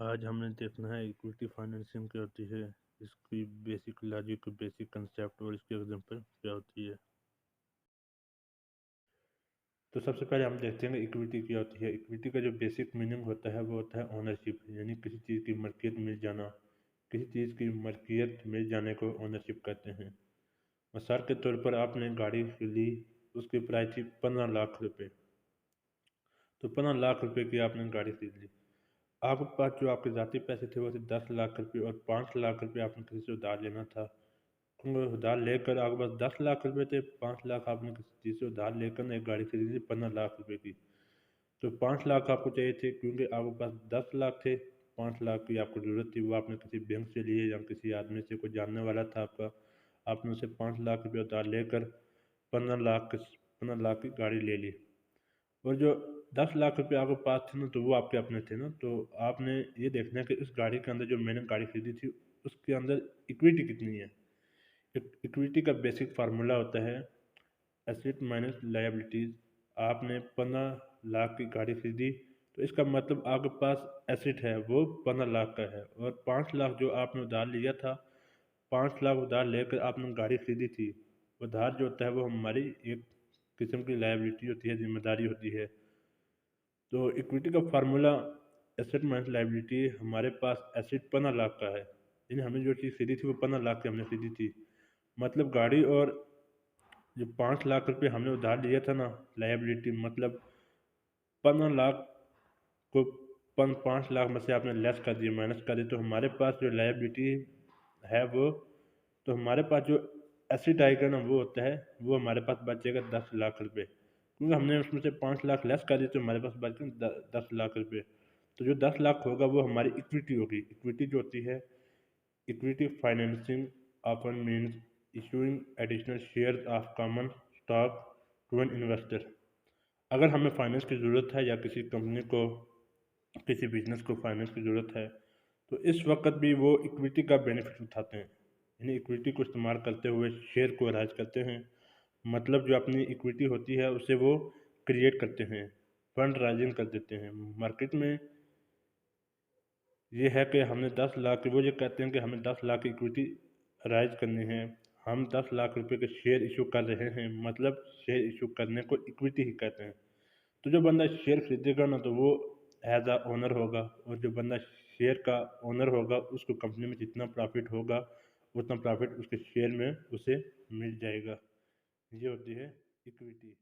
आज हमने देखना है इक्विटी फाइनेंसिंग क्या होती है, इसकी बेसिक लॉजिक, बेसिक कंसेप्ट और इसके एग्जांपल क्या होती है। तो सबसे पहले हम देखते हैं इक्विटी क्या होती है। इक्विटी का जो बेसिक मीनिंग होता है वो होता है ओनरशिप, यानी किसी चीज़ की मलकियत मिल जाना। किसी चीज़ की मलकियत मिल जाने को ओनरशिप कहते हैं। मिसाल के तौर पर आपने गाड़ी ली, उसकी प्राइस थी 15 लाख रुपए। तो 15 लाख रुपए की आपने गाड़ी खरीद ली। आपके पास जो आपके ज़ाती पैसे थे वो थे 10 लाख रुपए, और 5 लाख रुपए आपने किसी से उधार लेना था। क्योंकि उधार लेकर आपके पास 10 लाख रुपए थे, 5 लाख आपने किसी चीज़ से उधार लेकर एक गाड़ी खरीदी 15 लाख रुपए की। तो 5 लाख आपको चाहिए थे, क्योंकि आपके पास 10 लाख थे। 5 लाख की आपको ज़रूरत थी, वो आपने किसी बैंक से लिए या किसी आदमी से, कोई जानने वाला था आपका। आपने उसे 5 लाख रुपये उधार लेकर 15 लाख की गाड़ी ले ली। और जो 10 लाख रुपए आपके पास थे ना, तो वो आपके अपने थे ना। तो आपने ये देखना है कि इस गाड़ी के अंदर, जो मैंने गाड़ी खरीदी थी, उसके अंदर इक्विटी कितनी है। इक्विटी का बेसिक फार्मूला होता है एसेट माइनस लायबिलिटीज। आपने 15 लाख की गाड़ी खरीदी, तो इसका मतलब आपके पास एसेट है वो 15 लाख का है। और 5 लाख जो आपने उधार लिया था, 5 लाख उधार लेकर आपने गाड़ी खरीदी थी। उधार जो होता है वो हमारी एक किस्म की लायबिलिटी होती है, जिम्मेदारी होती है। तो इक्विटी का फार्मूला एसेट माइनस लायबिलिटी। हमारे पास एसेट 15 लाख का है, यानी हमने जो चीज़ खरीदी थी वो 15 लाख की हमने खरीदी थी। मतलब गाड़ी, और जो 5 लाख रुपए हमने उधार लिया था ना, लायबिलिटी मतलब 15 लाख को 5 लाख में से आपने लेस कर दिया, माइनस कर दिया, तो हमारे पास जो लायबिलिटी है वो, तो हमारे पास जो एसेट आएगा ना, वो होता है, वो हमारे पास बचेगा 10 लाख रुपए। क्योंकि हमने उसमें से 5 लाख लेस कर दिए, तो हमारे पास बच गए 10 लाख रुपए। तो जो 10 लाख होगा वो हमारी इक्विटी होगी। इक्विटी जो होती है, equity financing often means issuing additional shares of common stock to an investor। अगर हमें फाइनेंस की ज़रूरत है या किसी कंपनी को, किसी बिजनेस को फाइनेंस की ज़रूरत है, तो इस वक्त भी वो इक्विटी का बेनिफिट उठाते हैं। यानी इक्विटी को इस्तेमाल करते हुए शेयर को राइज करते हैं। मतलब जो अपनी इक्विटी होती है उसे वो क्रिएट करते हैं, फंड राइजिंग कर देते हैं मार्केट में। ये है कि हमने 10 लाख, वो ये कहते हैं कि हमें 10 लाख की इक्विटी राइज करनी है। हम 10 लाख रुपए के शेयर इशू कर रहे हैं, मतलब शेयर इशू करने को इक्विटी ही कहते हैं। तो जो बंदा शेयर खरीदेगा ना, तो वो एज अ ओनर होगा। और जो बंदा शेयर का ओनर होगा, उसको कंपनी में जितना प्रॉफिट होगा उतना प्रॉफिट उसके शेयर में उसे मिल जाएगा। ये होती है इक्विटी।